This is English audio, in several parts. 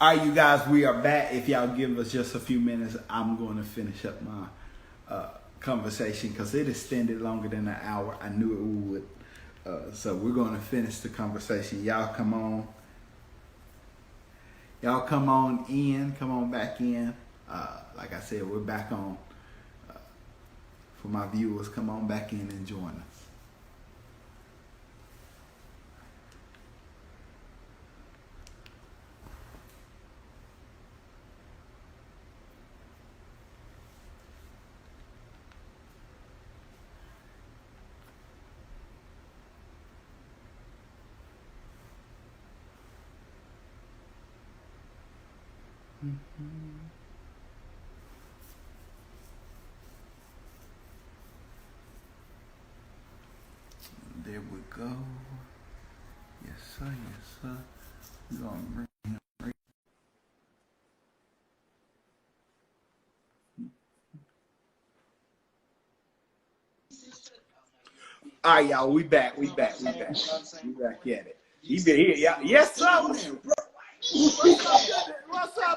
All right, you guys, we are back. If y'all give us just a few minutes, I'm going to finish up my conversation because it extended longer than an hour. I knew it would. So we're going to finish the conversation. Y'all come on in. Come on back in. Like I said, we're back on. For my viewers, come on back in and join us. There we go. Yes, sir. Yes, sir. We're going to bring him right. All right, y'all. We back. We back. We back. We back at it. He been here. Yeah. Yes, sir. What's up,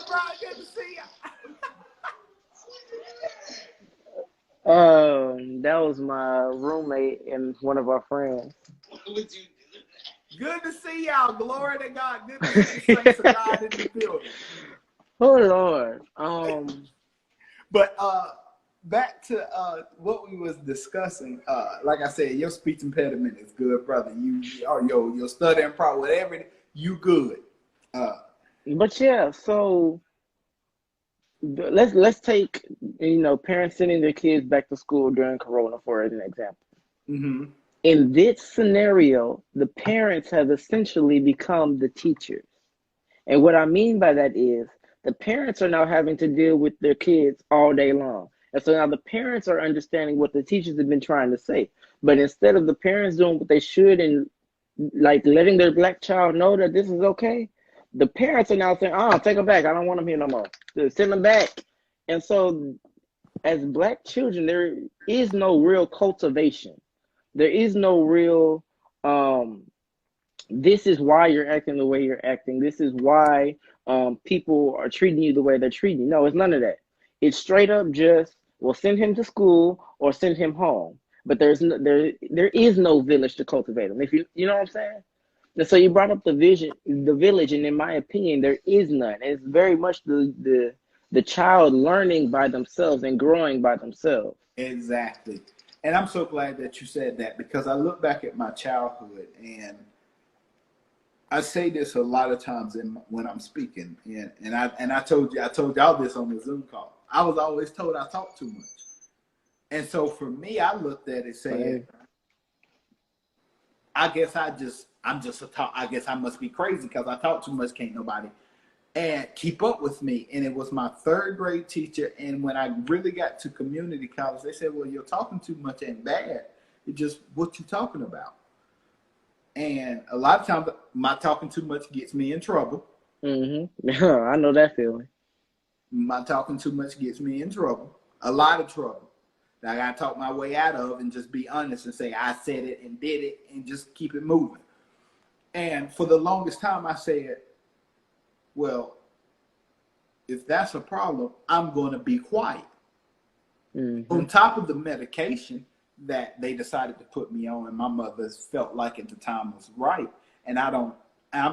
bro? Good to see you. That was my roommate and one of our friends. Good to see y'all. Glory to God. Good to see the saints of God in the building. Oh Lord. But back to what we was discussing. Like I said, your speech impediment is good, brother. You or your stuttering problem, whatever. You good. But yeah, so let's take parents sending their kids back to school during Corona for an example. Mm-hmm. In this scenario, the parents have essentially become the teachers. And what I mean by that is the parents are now having to deal with their kids all day long. And so now the parents are understanding what the teachers have been trying to say. But instead of the parents doing what they should and like letting their black child know that this is okay, the parents are now saying, oh, take them back. I don't want them here no more. Send them back. And so as black children, there is no real cultivation. There is no real this is why you're acting the way you're acting. This is why people are treating you the way they're treating you. No, it's none of that. It's straight up just, well, send him to school or send him home. But there is no village to cultivate them. If you know what I'm saying? And so you brought up the village, and in my opinion, there is none. It's very much the child learning by themselves and growing by themselves. Exactly. And I'm so glad that you said that because I look back at my childhood and I say this a lot of times when I'm speaking, and I told y'all this on the Zoom call. I was always told I talk too much, and so for me, I looked at it saying, I guess I'm just a talk. I guess I must be crazy because I talk too much. Can't nobody and keep up with me. And it was my third grade teacher, and when I really got to community college, they said, "Well, you're talking too much and bad. It's just what you talking about." And a lot of times, my talking too much gets me in trouble. Mm-hmm. I know that feeling. My talking too much gets me in trouble. A lot of trouble that I got to talk my way out of and just be honest and say, I said it and did it and just keep it moving. And for the longest time, I said, well, if that's a problem, I'm going to be quiet. Mm-hmm. On top of the medication that they decided to put me on, and my mother felt like at the time was right. And I'm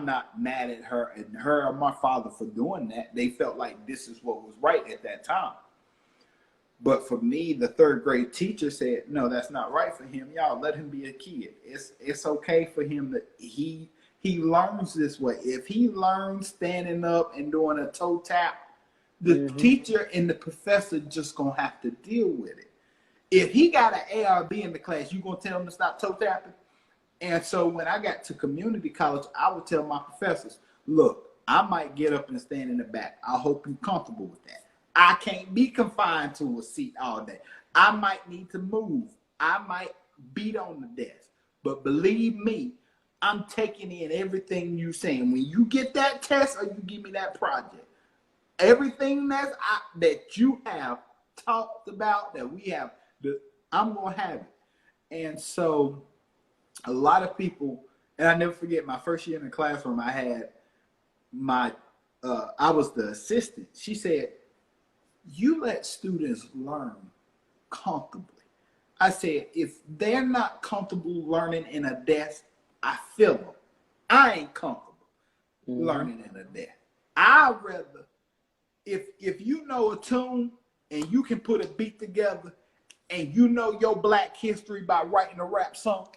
not mad at her and her or my father for doing that. They felt like this is what was right at that time. But for me, the third grade teacher said, no, that's not right for him. Y'all let him be a kid. It's okay for him that he learns this way. If he learns standing up and doing a toe tap, the teacher and the professor just gonna have to deal with it. If he got an A or B in the class, you gonna tell him to stop toe tapping? And so when I got to community college, I would tell my professors, look, I might get up and stand in the back. I hope you're comfortable with that. I can't be confined to a seat all day. I might need to move. I might beat on the desk. But believe me, I'm taking in everything you're saying. When you get that test or you give me that project, everything that you have talked about, that we have, I'm going to have it. And so a lot of people, and I never forget my first year in the classroom, I had my I was the assistant. She said, "You let students learn comfortably." I said, "If they're not comfortable learning in a desk, I feel them. I ain't comfortable learning in a desk. I'd rather, if you know a tune and you can put a beat together and you know your black history by writing a rap song,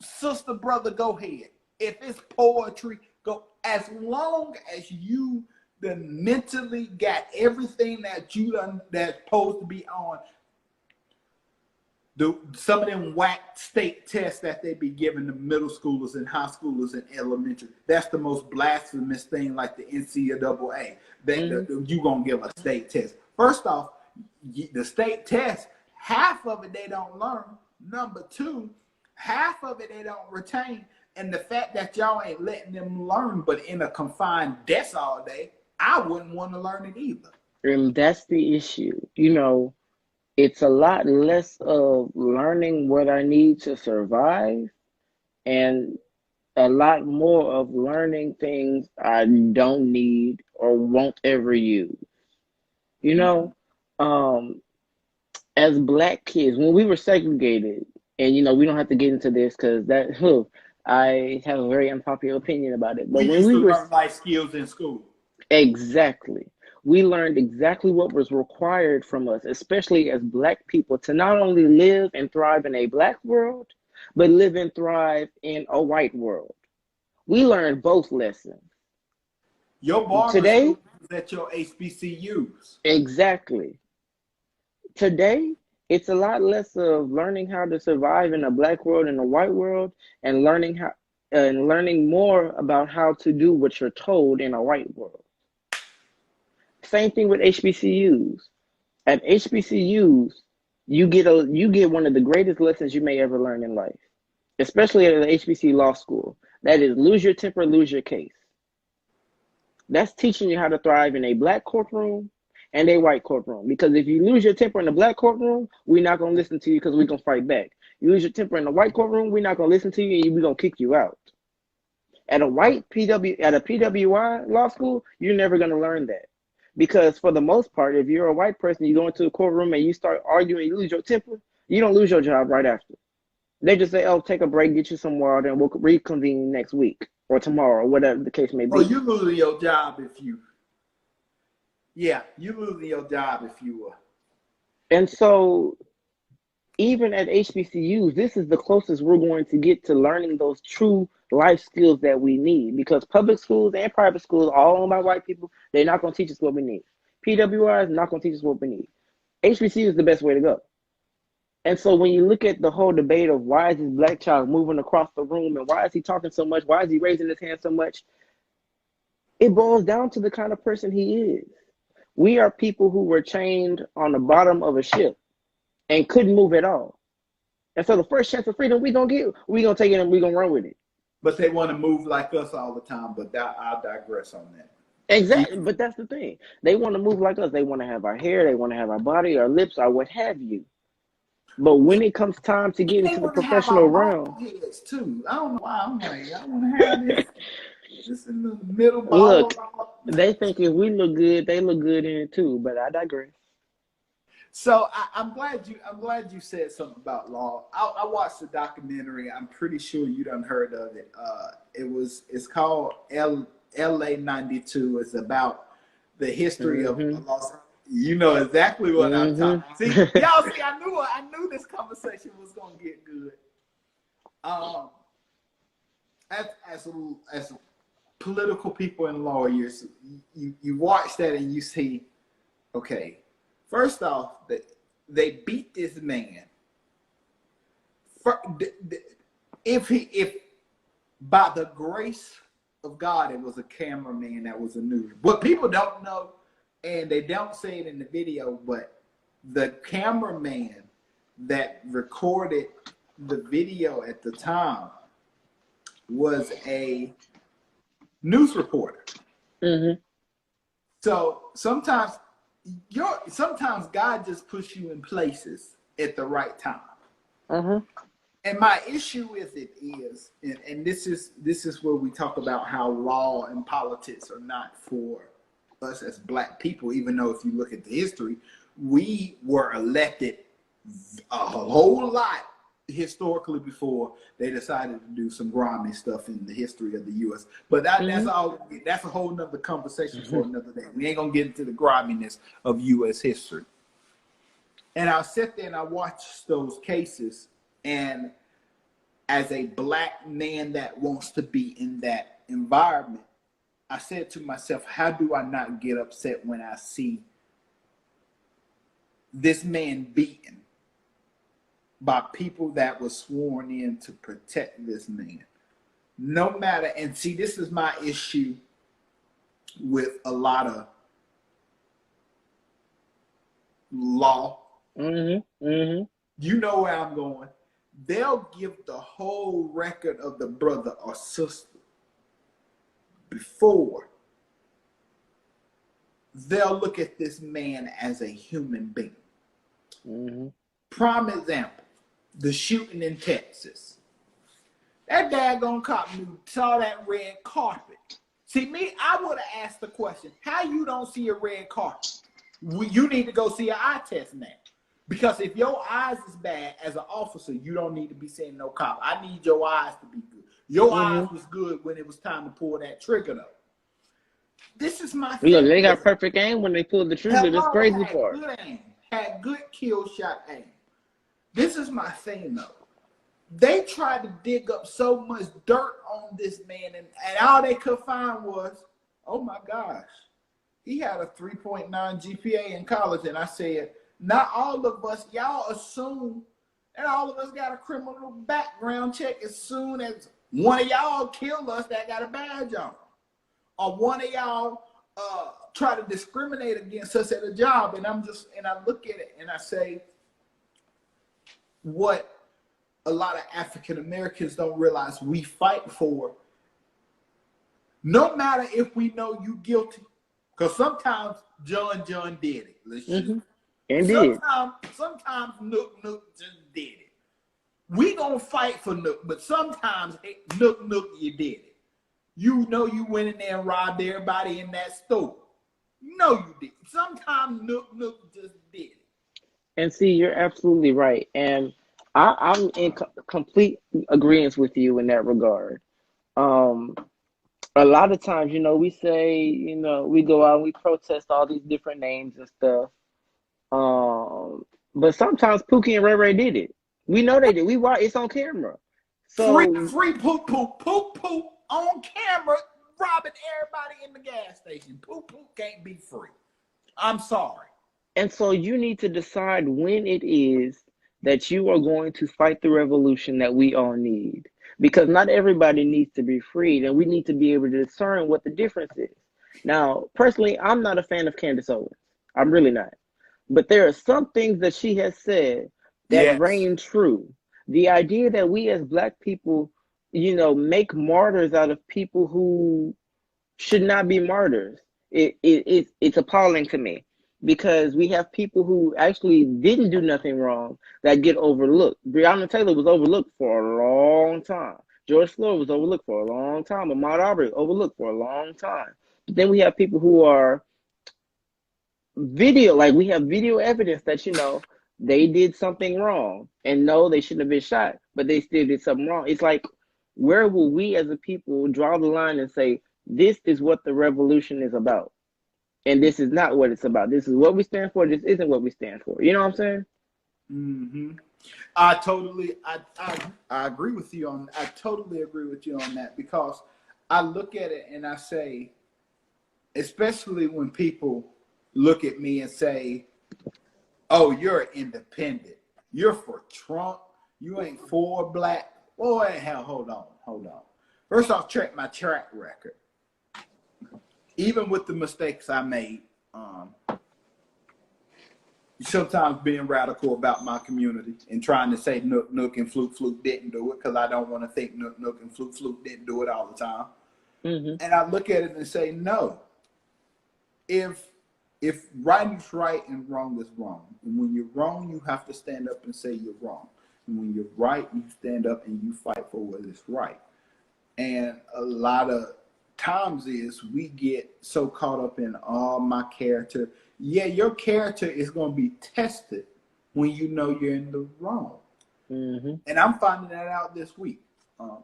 sister, brother, go ahead. If it's poetry, go. As long as you done mentally got everything that you done that's supposed to be on. Some of them whack state tests that they be giving to middle schoolers and high schoolers and elementary. That's the most blasphemous thing, like the NCAA. You gonna give a state test. First off, the state test, half of it they don't learn. Number two, half of it they don't retain. And the fact that y'all ain't letting them learn, but in a confined desk all day, I wouldn't want to learn it either. And that's the issue. You know, it's a lot less of learning what I need to survive and a lot more of learning things I don't need or won't ever use. You know, as black kids, when we were segregated, and you know, we don't have to get into this because I have a very unpopular opinion about it. But we when used we to were learn life skills in school. exactly, we learned exactly what was required from us, especially as black people, to not only live and thrive in a black world, but live and thrive in a white world. We learned both lessons. Your barber Today, school is at your HBCUs. exactly. Today, it's a lot less of learning how to survive in a black world and a white world, and learning more about how to do what you're told in a white world. Same thing with HBCUs. At HBCUs, you get one of the greatest lessons you may ever learn in life, especially at the HBC Law School. That is, lose your temper, lose your case. That's teaching you how to thrive in a black courtroom and a white courtroom. Because if you lose your temper in the black courtroom, we're not going to listen to you because we're going to fight back. You lose your temper in the white courtroom, we're not going to listen to you and we're going to kick you out. At a PWI law school, you're never going to learn that. Because for the most part, if you're a white person, you go into a courtroom and you start arguing, you lose your temper, you don't lose your job right after. They just say, "Oh, take a break, get you some water, and we'll reconvene next week or tomorrow," or whatever the case may be. Oh, you losing your job if you. Yeah, you losing your job if you. And so, even at HBCUs, this is the closest we're going to get to learning those true life skills that we need. Because public schools and private schools, all owned by white people, they're not going to teach us what we need. PWI is not going to teach us what we need. HBCU is the best way to go. And so when you look at the whole debate of why is this black child moving across the room and why is he talking so much, why is he raising his hand so much, it boils down to the kind of person he is. We are people who were chained on the bottom of a ship and couldn't move at all. And so the first chance of freedom we gonna get, we gonna take it and we gonna run with it. But they want to move like us all the time. But I'll digress on that. Exactly, but that's the thing. They want to move like us. They want to have our hair, they want to have our body, our lips, or what have you. But when it comes time to get into the professional realm, heads too. I don't know why I'm like, I want to have this in the middle. Look, they think if we look good, they look good in it too. But I digress. So I'm glad you said something about law. I watched the documentary. I'm pretty sure you done heard of it. It's called LA 92. It's about the history of Los. You know exactly what I'm talking. See, y'all see, I knew this conversation was gonna get good. As political people and lawyers, you watch that and you see, okay, first off, they beat this man. If by the grace of God, it was a cameraman that was a news. What people don't know, and they don't say it in the video, but the cameraman that recorded the video at the time was a news reporter. So sometimes God just puts you in places at the right time. And my issue with it is, and this is where we talk about how law and politics are not for us as black people, even though if you look at the history, we were elected a whole lot historically before they decided to do some grimy stuff in the history of the U.S. But that's a whole nother conversation for another day. We ain't gonna get into the griminess of U.S. history. And I sit there and I watch those cases, and as a black man that wants to be in that environment, I said to myself, how do I not get upset when I see this man beaten by people that were sworn in to protect this man? No matter, and see, this is my issue with a lot of law. You know where I'm going. They'll give the whole record of the brother or sister before they'll look at this man as a human being. Prime example, the shooting in Texas. That daggone cop saw that red carpet. See, me, I would have asked the question, how you don't see a red carpet? You need to go see an eye test now. Because if your eyes is bad as an officer, you don't need to be seeing no cop. I need your eyes to be good. Your eyes was good when it was time to pull that trigger though. This is my thing. Look, they got perfect aim when they pulled the trigger. That's crazy part. Good aim. Had good kill shot aim. This is my thing though. They tried to dig up so much dirt on this man, and all they could find was, oh my gosh, he had a 3.9 GPA in college. And I said, not all of us, y'all assume that all of us got a criminal background check as soon as one of y'all kill us that got a badge on. Or one of y'all try to discriminate against us at a job. And I look at it and I say, what a lot of African Americans don't realize we fight for, no matter if we know you guilty, because sometimes John did it. Let's just Indeed. Sometimes Nook just did it. We gonna fight for Nook, but sometimes Nook, you did it. You know you went in there and robbed everybody in that store. No, you did. Sometimes Nook just did it. And see, you're absolutely right. And I'm in complete agreement with you in that regard. A lot of times, we say, we go out and we protest all these different names and stuff. But sometimes Pookie and Ray Ray did it. We know they did. We watch. It's on camera. So free poop on camera, robbing everybody in the gas station. Poop can't be free. I'm sorry. And so you need to decide when it is that you are going to fight the revolution that we all need. Because not everybody needs to be freed, and we need to be able to discern what the difference is. Now, personally, I'm not a fan of Candace Owens. I'm really not. But there are some things that she has said that reign true. The idea that we as Black people, make martyrs out of people who should not be martyrs, it's appalling to me. Because we have people who actually didn't do nothing wrong that get overlooked. Breonna Taylor was overlooked for a long time. George Floyd was overlooked for a long time. Ahmaud Arbery overlooked for a long time. But then we have people who are we have video evidence that, they did something wrong. And no, they shouldn't have been shot, but they still did something wrong. It's like, where will we as a people draw the line and say, this is what the revolution is about? And this is not what it's about. This is what we stand for. This isn't what we stand for. You know what I'm saying? I agree with you on. I totally agree with you on that, because I look at it and I say, especially when people look at me and say, "Oh, you're an independent. You're for Trump. You ain't for Black." Boy, hell, hold on. First off, check my track record. Even with the mistakes I made, sometimes being radical about my community and trying to say Nook and Fluke didn't do it, because I don't want to think Nook and Fluke didn't do it all the time. And I look at it and say, no. If right is right and wrong is wrong, and when you're wrong, you have to stand up and say you're wrong. When you're right, you stand up and you fight for what is right. And a lot of times is we get so caught up in my character. Yeah, your character is going to be tested when you know you're in the wrong. Mm-hmm. And I'm finding that out this week.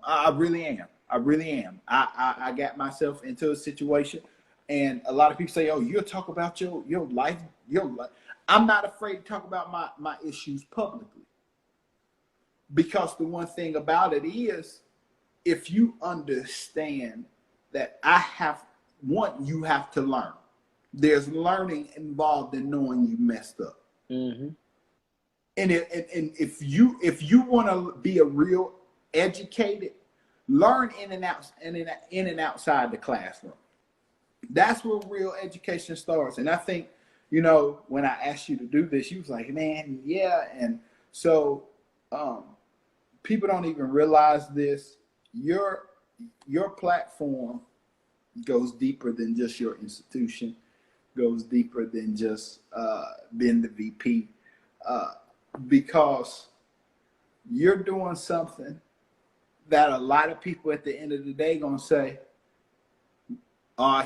I really am. I really am. I got myself into a situation, and a lot of people say, "Oh, you'll talk about your life, your life." I'm not afraid to talk about my issues publicly, because the one thing about it is, if you understand that you have to learn. There's learning involved in knowing you messed up. Mm-hmm. And if you want to be a real educated, learn in and outside the classroom. That's where real education starts. And I think, when I asked you to do this, you was like, man, yeah. And so people don't even realize this. Your platform goes deeper than just your institution, goes deeper than just being the VP, because you're doing something that a lot of people at the end of the day gonna say,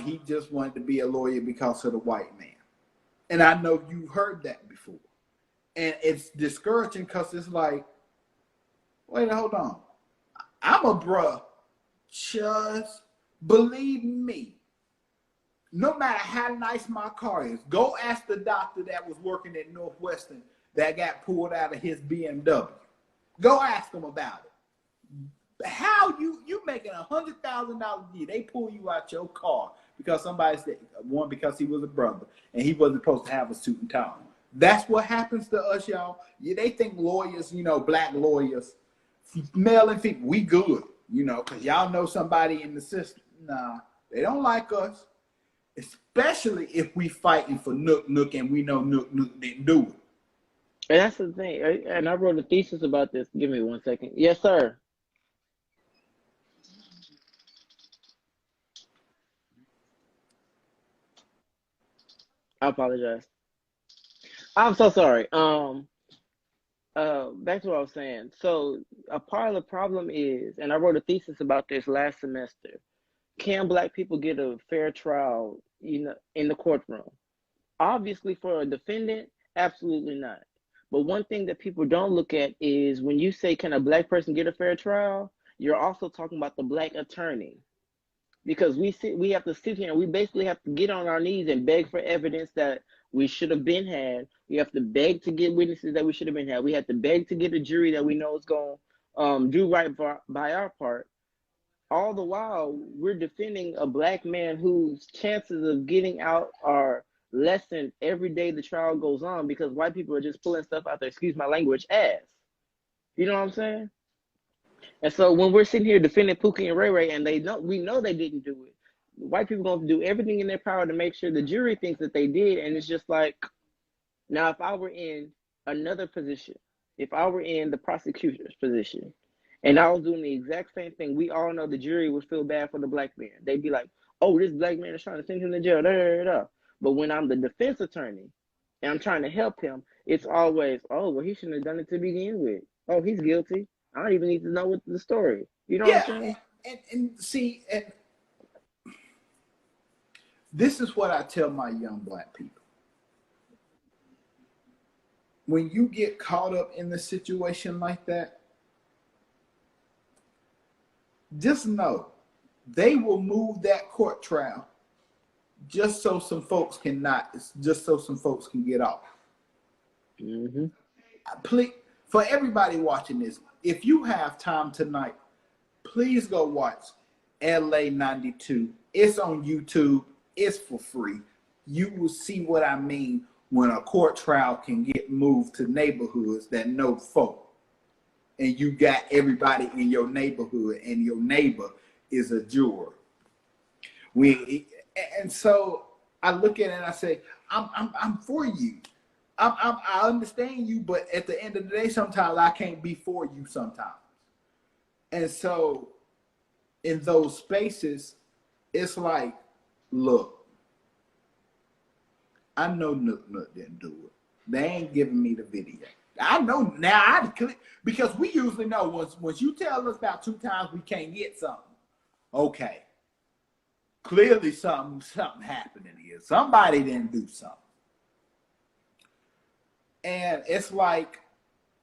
he just wanted to be a lawyer because of the white man. And I know you heard that before. And it's discouraging because it's like, wait, hold on. I'm a bruh. Just believe me. No matter how nice my car is, go ask the doctor that was working at Northwestern that got pulled out of his BMW. Go ask him about it. How you making $100,000 a year? They pull you out your car because somebody said, one, because he was a brother and he wasn't supposed to have a suit and tie on. That's what happens to us, y'all. Yeah, they think lawyers, black lawyers, male and female, we good, because y'all know somebody in the system. Nah, they don't like us, especially if we fighting for Nook, and we know Nook didn't do it. And that's the thing. And I wrote a thesis about this. Give me 1 second. Yes, sir. I apologize. I'm so sorry. Back to what I was saying. So a part of the problem is, and I wrote a thesis about this last semester. Can black people get a fair trial, in the courtroom? Obviously, for a defendant, absolutely not. But one thing that people don't look at is when you say, can a black person get a fair trial? You're also talking about the black attorney. Because we have to sit here and we basically have to get on our knees and beg for evidence that we should have been had. We have to beg to get witnesses that we should have been had. We have to beg to get a jury that we know is going to do right by our part. All the while, we're defending a black man whose chances of getting out are lessened every day the trial goes on because white people are just pulling stuff out there, excuse my language, ass. You know what I'm saying? And so when we're sitting here defending Pookie and Ray Ray, and we know they didn't do it, white people going to do everything in their power to make sure the jury thinks that they did. And it's just like, now if I were in another position, if I were in the prosecutor's position, and I was doing the exact same thing, we all know the jury would feel bad for the black man. They'd be like, oh, this black man is trying to send him to jail. Da, da, da. But when I'm the defense attorney and I'm trying to help him, it's always, oh, well, he shouldn't have done it to begin with. Oh, he's guilty. I don't even need to know what the story. You know what I'm saying? And see, and this is what I tell my young black people. When you get caught up in a situation like that, just know they will move that court trial just so some folks can get off. Mm-hmm. Please, for everybody watching this, if you have time tonight, please go watch LA 92. It's on YouTube. It's for free. You will see what I mean when a court trial can get moved to neighborhoods that know folk. And you got everybody in your neighborhood, and your neighbor is a juror. And so I look at it and I say, I'm for you. I understand you, but at the end of the day, sometimes I can't be for you sometimes. And so in those spaces, it's like, look, I know Nook didn't do it. They ain't giving me the video. I know now. Because we usually know once you tell us about 2 times we can't get something. Okay, clearly something happening here. Somebody didn't do something, and it's like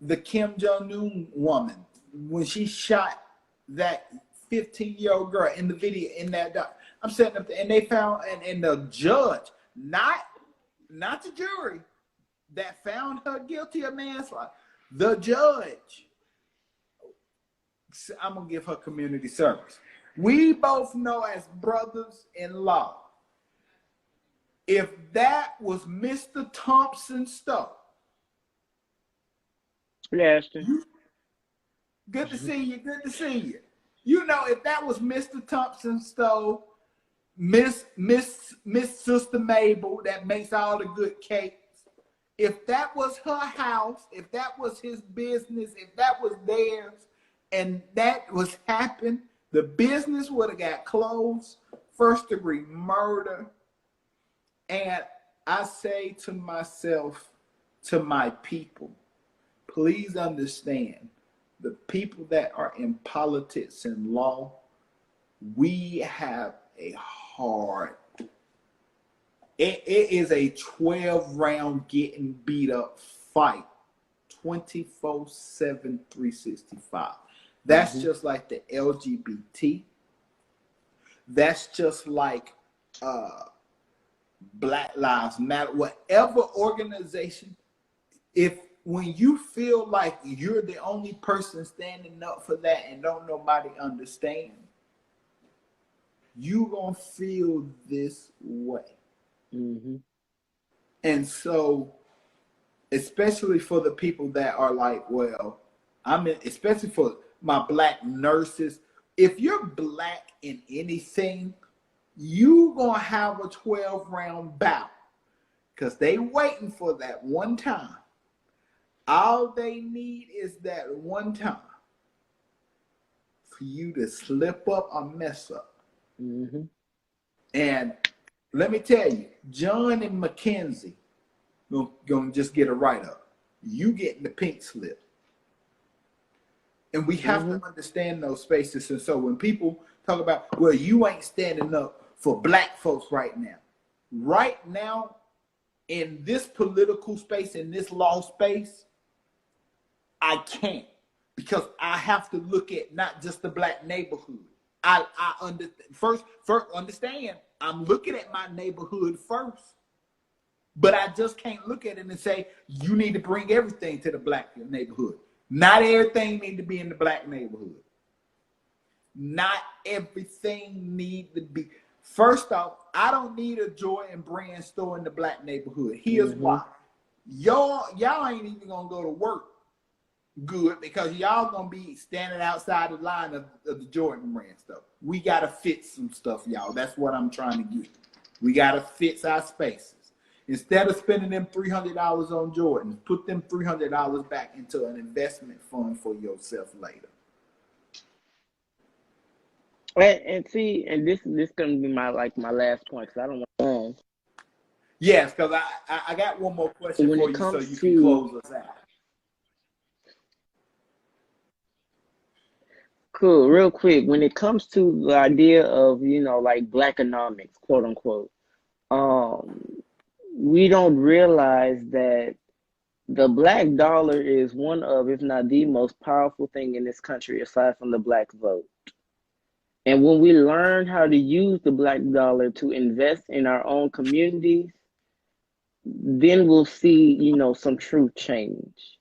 the Kim Jong-un woman when she shot that 15-year-old girl in the video in that. I'm sitting up there, and they found and the judge, not the jury, that found her guilty of manslaughter. The judge, I'm gonna give her community service. We both know as brothers-in-law, if that was Mr. Thompson Stowe, Yes. good to see you. Good to see you. You know, if that was Mr. Thompson Stowe, Miss Sister Mabel that makes all the good cakes, if that was her house, if that was his business, if that was theirs, and that was happened, the business would have got closed, 1st-degree murder. And I say to myself, to my people, please understand, the people that are in politics and law, we have a hard, it is a 12-round getting beat up fight, 24/7, 365. That's just like the LGBT. That's just like Black Lives Matter. Whatever organization, when you feel like you're the only person standing up for that and don't nobody understand, you gonna feel this way. And so, especially for the people that are like, well, especially for my Black nurses, if you're Black in anything, you gonna have a 12-round bout, because they waiting for that one time. All they need is that one time for you to slip up or mess up. And let me tell you, John and Mackenzie gonna just get a write-up. You getting the pink slip. And we have to understand those spaces. And so when people talk about, well, you ain't standing up for Black folks right now, in this political space, in this law space, I can't, because I have to look at not just the Black neighborhood. I understand, I'm looking at my neighborhood first, but I just can't look at it and say, you need to bring everything to the Black neighborhood. Not everything need to be in the Black neighborhood. Not everything need to be. First off, I don't need a Jordan brand store in the Black neighborhood. Here's why. Y'all ain't even gonna go to work good, because y'all gonna be standing outside the line of the Jordan brand stuff. We gotta fix some stuff, y'all. That's what I'm trying to get. We gotta fix our spaces. Instead of spending them $300 on Jordans, put them $300 back into an investment fund for yourself later. And see, and this gonna be my last point, because I don't want to. Yes, because I got one more question for you, so you can close us out. Cool. Real quick, when it comes to the idea of, like Blackonomics, quote unquote, we don't realize that the Black dollar is one of, if not the most powerful thing in this country, aside from the Black vote. And when we learn how to use the Black dollar to invest in our own communities, then we'll see, some true change.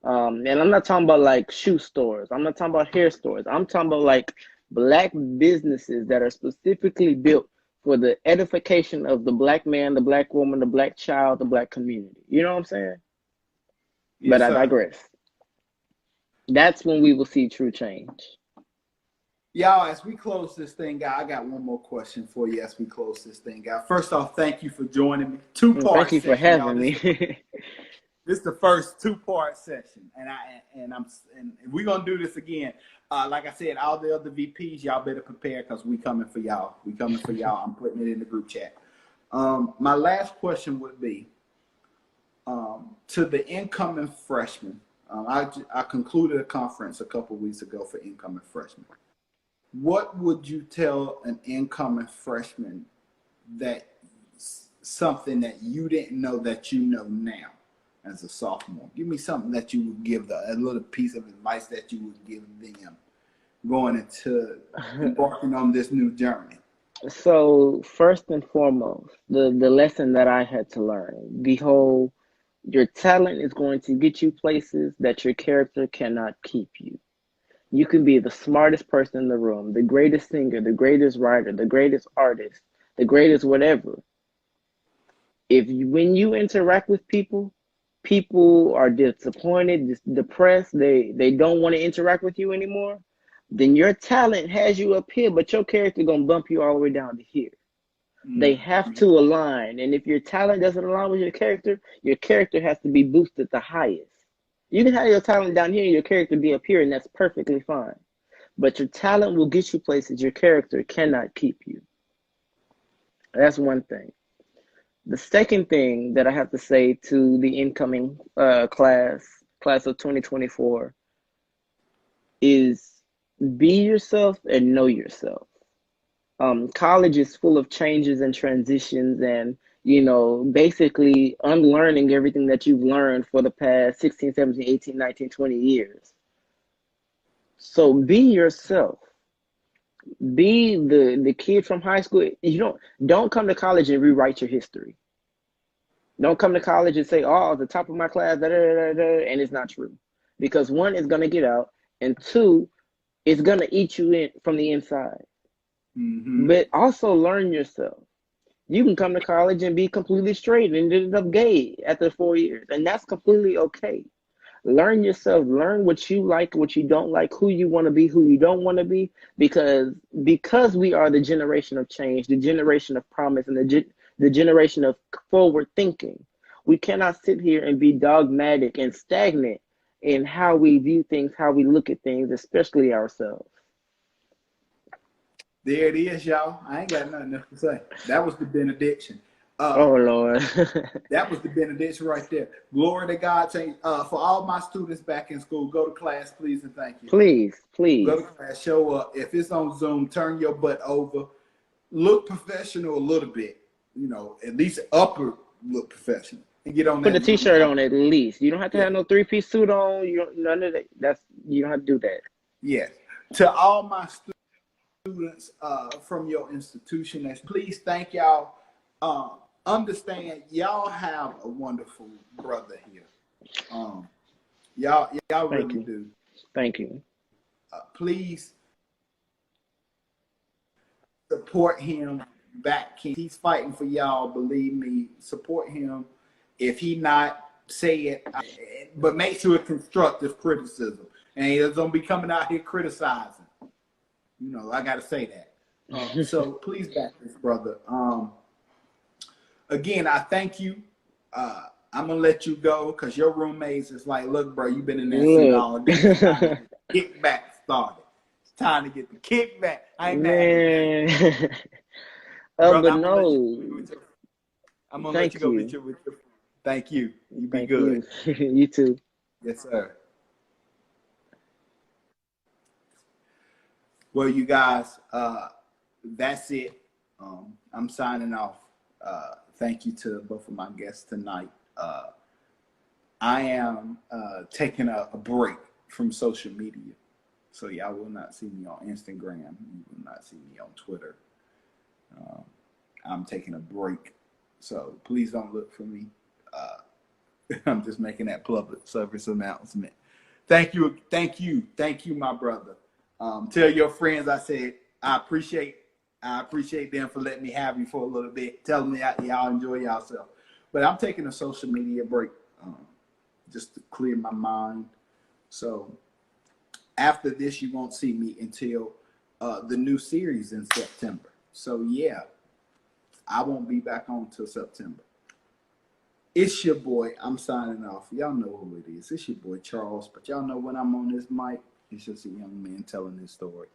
And I'm not talking about like shoe stores. I'm not talking about hair stores. I'm talking about like Black businesses that are specifically built for the edification of the Black man, the Black woman, the Black child, the Black community. You know what I'm saying? Yes, but I sir. digress. That's when we will see true change. Y'all, as we close this thing out, I got one more question for you as we close this thing out. First off, thank you for joining me. Two-part Thank you for session, having me. This is the first 2-part session, and we're gonna do this again. Like I said, all the other VPs, y'all better prepare, because we coming for y'all. I'm putting it in the group chat. My last question would be, To the incoming freshmen, I concluded a conference a couple of weeks ago for incoming freshmen. What would you tell an incoming freshman that something that you didn't know that you know now as a sophomore? Give me something that you would give a little piece of advice that you would give them going into embarking on this new journey. So first and foremost, the lesson that I had to learn, behold, your talent is going to get you places that your character cannot keep you. You can be the smartest person in the room, the greatest singer, the greatest writer, the greatest artist, the greatest whatever. When you interact with people, people are disappointed, depressed, they don't want to interact with you anymore, then your talent has you up here, but your character gonna bump you all the way down to here. They have to align, and if your talent doesn't align with your character has to be boosted the highest. You can have your talent down here and your character be up here, and that's perfectly fine. But your talent will get you places your character cannot keep you. That's one thing. The second thing that I have to say to the incoming class of 2024, is be yourself and know yourself. College is full of changes and transitions and, basically unlearning everything that you've learned for the past 16, 17, 18, 19, 20 years. So be yourself. Be the kid from high school. Don't come to college and rewrite your history. Don't come to college and say, oh, the top of my class, and it's not true. Because one, it's going to get out, and two, it's going to eat you in from the inside. But also learn yourself. You can come to college and be completely straight and end up gay after 4 years, and that's completely okay. Learn yourself. Learn what you like, what you don't like, who you want to be, who you don't want to be, because we are the generation of change, the generation of promise, and the generation of forward thinking. We cannot sit here and be dogmatic and stagnant in how we view things, how we look at things, especially ourselves. There it is, y'all. I ain't got nothing else to say. That was the benediction. Oh, Lord. That was the benediction right there. Glory to God. For all my students back in school, go to class, please, and thank you. Please. Go to class, show up. If it's on Zoom, turn your butt over. Look professional a little bit. At least upper look professional. And get on Put that. a t-shirt on at least. You don't have to have no 3-piece suit on. None of that. You don't have to do that. Yes. To all my students from your institution, please thank y'all. Understand y'all have a wonderful brother here. Y'all really do. Thank you. Please support him back. He's fighting for y'all. Believe me, support him. If he not, say it, but make sure it's constructive criticism. And he don't be coming out here criticizing. I got to say that. So please back this brother. Again, I thank you. I'm going to let you go because your roommates is like, look, bro, you've been in that seat all day. It's time to get the kickback started. It's time to get the kickback. I ain't mad. Brother, but no. I'm going to let you go with your thank you. You be good. You too. Yes, sir. Well, you guys, that's it. I'm signing off. Thank you to both of my guests tonight. I am taking a break from social media. So y'all will not see me on Instagram. You will not see me on Twitter. I'm taking a break. So please don't look for me. I'm just making that public service announcement. Thank you, my brother. Tell your friends I said I appreciate them for letting me have you for a little bit. Tell them y'all enjoy yourself. But I'm taking a social media break just to clear my mind. So after this, you won't see me until the new series in September. So yeah, I won't be back on till September. It's your boy. I'm signing off. Y'all know who it is. It's your boy Charles. But y'all know when I'm on this mic, it's just a young man telling his story.